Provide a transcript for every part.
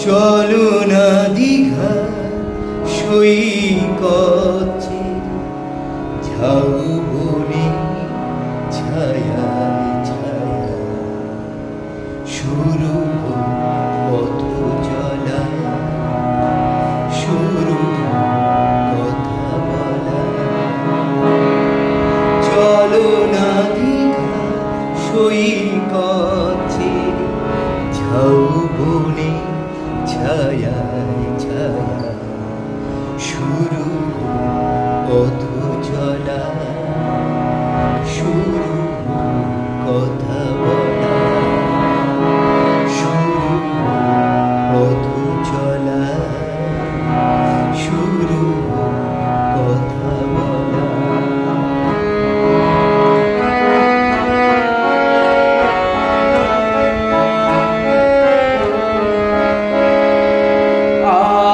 চলো না দীঘা সৈকতে, ঝাউবনে ছায়ায় ছায়া শুরু পথ চলা, শুরু কথা বলা। চলো না দীঘা সৈকতে, ঝাউবনে ছায়ায় ছায়া শুরু পথ চলা, শুরু কথা বলা। শুরু পথ চলা, শুরু কথা বলা।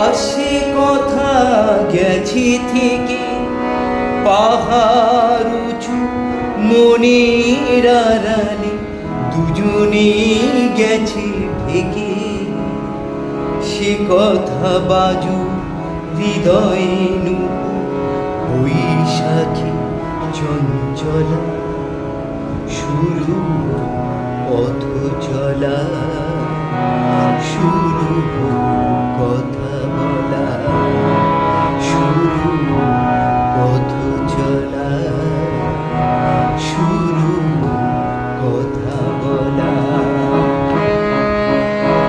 আসে কথা গেছি থেকে পাহাড় উঁচু মনের আড়ালে, দুজনে গেছে ঢেকে। সে কথা বাজু হৃদয়ে নুপুর বৈশাখ